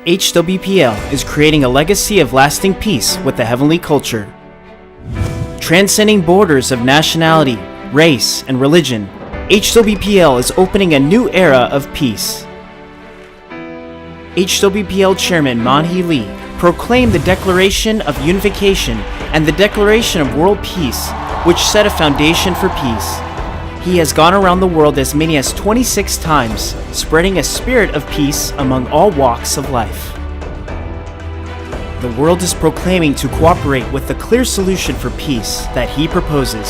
HWPL is creating a legacy of lasting peace with the heavenly culture. Transcending borders of nationality, race, and religion, HWPL is opening a new era of peace. HWPL Chairman Man-Hee Lee proclaimed the Declaration of Unification and the Declaration of World Peace, which set a foundation for peace. He has gone around the world as many as 26 times, spreading a spirit of peace among all walks of life. The world is proclaiming to cooperate with the clear solution for peace that he proposes.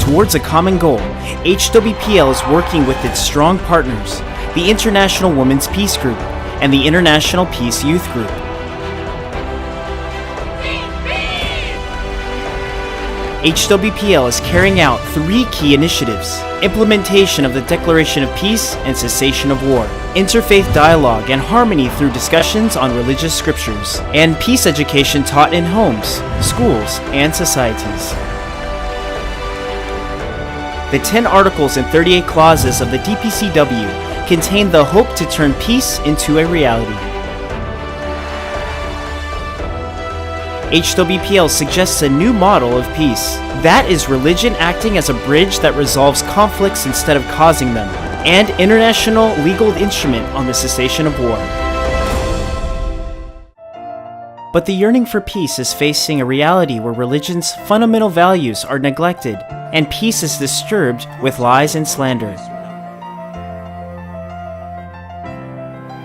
Towards a common goal, HWPL is working with its strong partners, the International Women's Peace Group and the International Peace Youth Group. HWPL is carrying out 3 key initiatives: implementation of the Declaration of Peace and cessation of war, interfaith dialogue and harmony through discussions on religious scriptures, and peace education taught in homes, schools, and societies. The 10 articles and 38 clauses of the DPCW contain the hope to turn peace into a reality. HWPL suggests a new model of peace. That is religion acting as a bridge that resolves conflicts instead of causing them, and international legal instrument on the cessation of war. But the yearning for peace is facing a reality where religion's fundamental values are neglected, and peace is disturbed with lies and slander.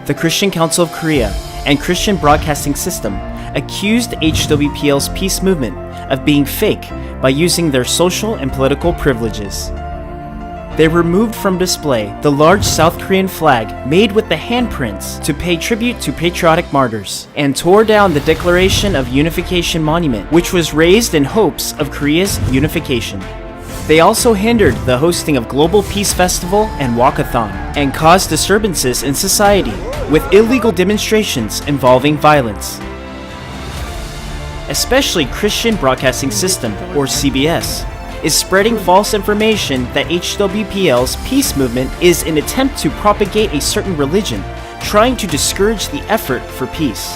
The Christian Council of Korea and Christian Broadcasting System accused HWPL's peace movement of being fake by using their social and political privileges. They removed from display the large South Korean flag made with the handprints to pay tribute to patriotic martyrs, and tore down the Declaration of Unification monument, which was raised in hopes of Korea's unification. They also hindered the hosting of Global Peace Festival and Walkathon, and caused disturbances in society with illegal demonstrations involving violence. Especially Christian Broadcasting System, or CBS, is spreading false information that HWPL's peace movement is an attempt to propagate a certain religion, trying to discourage the effort for peace.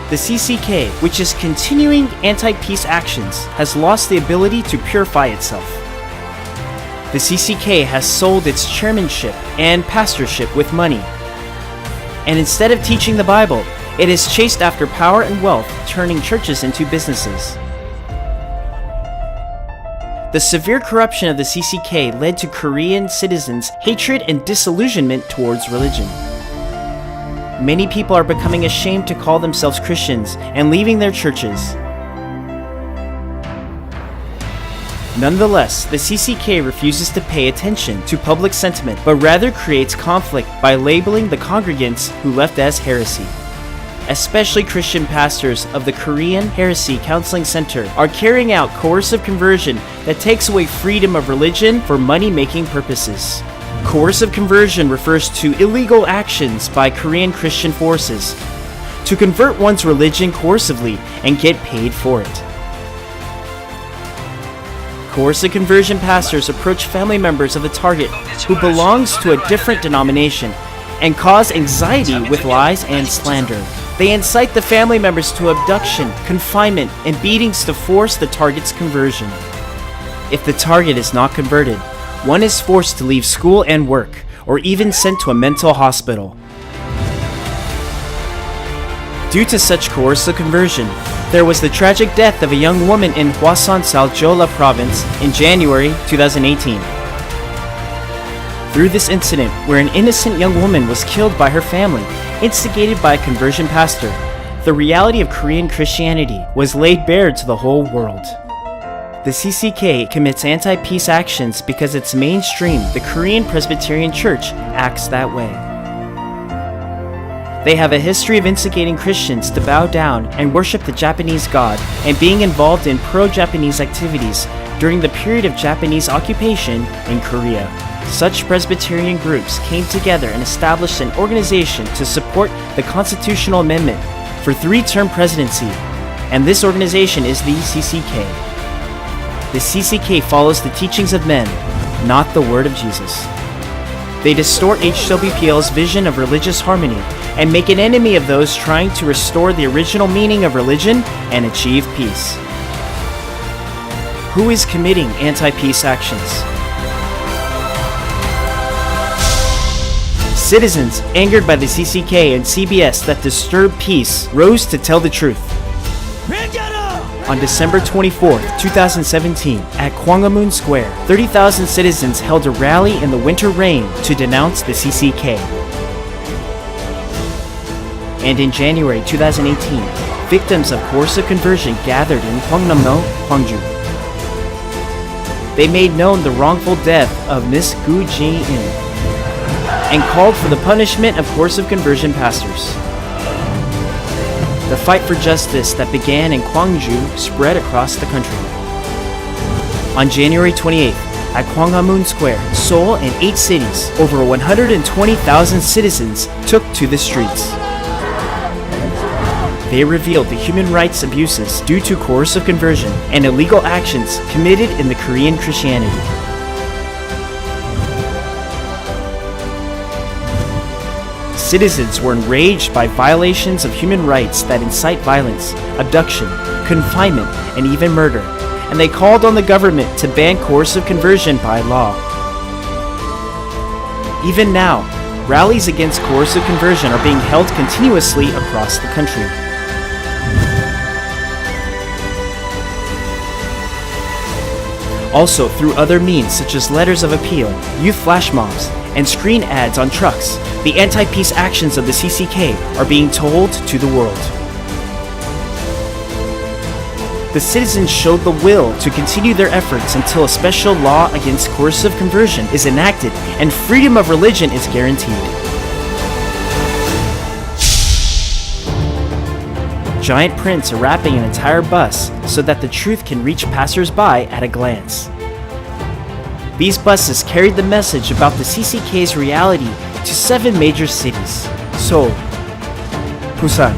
The CCK, which is continuing anti-peace actions, has lost the ability to purify itself. The CCK has sold its chairmanship and pastorship with money, and instead of teaching the Bible, it is chased after power and wealth, turning churches into businesses. The severe corruption of the CCK led to Korean citizens' hatred and disillusionment towards religion. Many people are becoming ashamed to call themselves Christians and leaving their churches. Nonetheless, the CCK refuses to pay attention to public sentiment, but rather creates conflict by labeling the congregants who left as heresy. Especially Christian pastors of the Korean Heresy Counseling Center are carrying out coercive conversion that takes away freedom of religion for money-making purposes. Coercive conversion refers to illegal actions by Korean Christian forces to convert one's religion coercively and get paid for it. Coercive conversion pastors approach family members of the target who belongs to a different denomination and cause anxiety with lies and slander. They incite the family members to abduction, confinement, and beatings to force the target's conversion. If the target is not converted, one is forced to leave school and work, or even sent to a mental hospital. Due to such coercive conversion, there was the tragic death of a young woman in Hwasun, South Jeolla Province in January 2018. Through this incident, where an innocent young woman was killed by her family, instigated by a conversion pastor, the reality of Korean Christianity was laid bare to the whole world. The CCK commits anti-peace actions because its mainstream, the Korean Presbyterian Church, acts that way. They have a history of instigating Christians to bow down and worship the Japanese God and being involved in pro-Japanese activities during the period of Japanese occupation in Korea. Such Presbyterian groups came together and established an organization to support the constitutional amendment for 3-term presidency, and this organization is the CCK. The CCK follows the teachings of men, not the word of Jesus. They distort HWPL's vision of religious harmony and make an enemy of those trying to restore the original meaning of religion and achieve peace. Who is committing anti-peace actions? Citizens angered by the CCK and CBS that disturb peace rose to tell the truth. On December 24, 2017, at Gwanghwamun Square, 30,000 citizens held a rally in the winter rain to denounce the CCK. And in January 2018, victims of coercive conversion gathered in Gwangnam-no, Gwangju. They made known the wrongful death of Miss Gu Ji-in and called for the punishment of coercive conversion pastors. The fight for justice that began in Gwangju spread across the country. On January 28th, at Gwanghwamun Square, Seoul, and 8 cities, over 120,000 citizens took to the streets. They revealed the human rights abuses due to coercive conversion and illegal actions committed in the Korean Christianity. Citizens were enraged by violations of human rights that incite violence, abduction, confinement, and even murder, and they called on the government to ban coercive conversion by law. Even now, rallies against coercive conversion are being held continuously across the country. Also, through other means such as letters of appeal, youth flash mobs, and screen ads on trucks, the anti-peace actions of the CCK are being told to the world. The citizens showed the will to continue their efforts until a special law against coercive conversion is enacted and freedom of religion is guaranteed. Giant prints are wrapping an entire bus so that the truth can reach passers-by at a glance. These buses carried the message about the CCK's reality to 7 major cities: Seoul, Busan,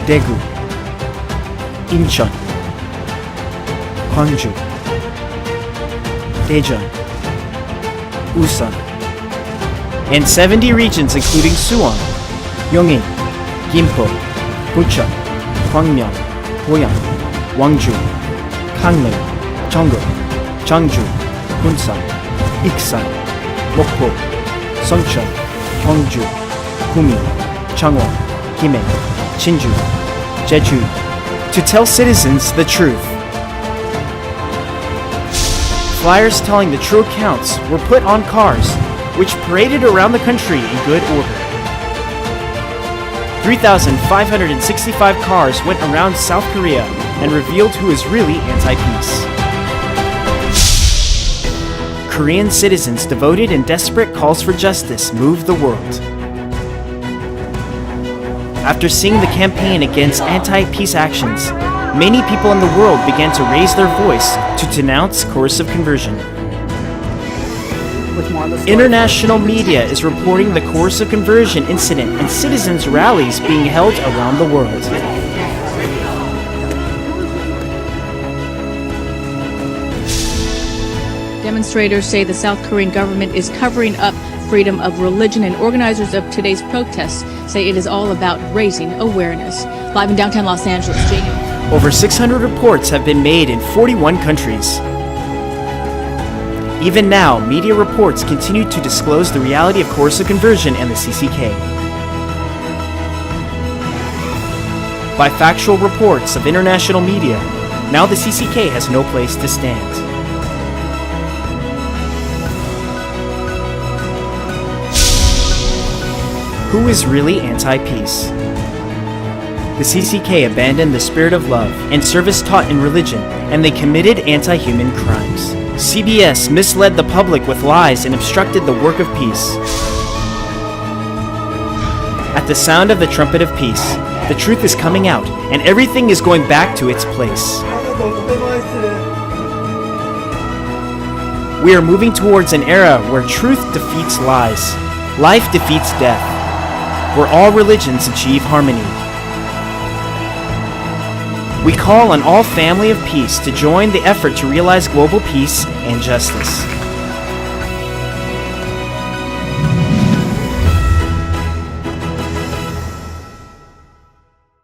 Daegu, Incheon, Gwangju, Daejeon, Ulsan, and 70 regions including Suwon, Yongin, Gimpo, Bucheon, Gwangmyeong, Goyang, Gwangju, Gangneung, Jeongguk, Jeongju, Bunsan, Iksan, Mokpo, Songcheon, Gyeongju, Gumi, Changwon, Gimhae, Jinju, Jeju, to tell citizens the truth. Flyers telling the true accounts were put on cars, which paraded around the country in good order. 3,565 cars went around South Korea and revealed who is really anti-peace. Korean citizens' devoted and desperate calls for justice moved the world. After seeing the campaign against anti-peace actions, many people in the world began to raise their voice to denounce coercive conversion. International media is reporting the coercive conversion incident and citizens' rallies being held around the world. Demonstrators say the South Korean government is covering up freedom of religion, and organizers of today's protests say it is all about raising awareness. Live in downtown Los Angeles, Jamie. Over 600 reports have been made in 41 countries. Even now, media reports continue to disclose the reality of coercive conversion and the CCK. By factual reports of international media, now the CCK has no place to stand. Who is really anti-peace? The CCK abandoned the spirit of love and service taught in religion, and they committed anti-human crimes. CBS misled the public with lies and obstructed the work of peace. At the sound of the trumpet of peace, the truth is coming out, and everything is going back to its place. We are moving towards an era where truth defeats lies, life defeats death, where all religions achieve harmony. We call on all family of peace to join the effort to realize global peace and justice.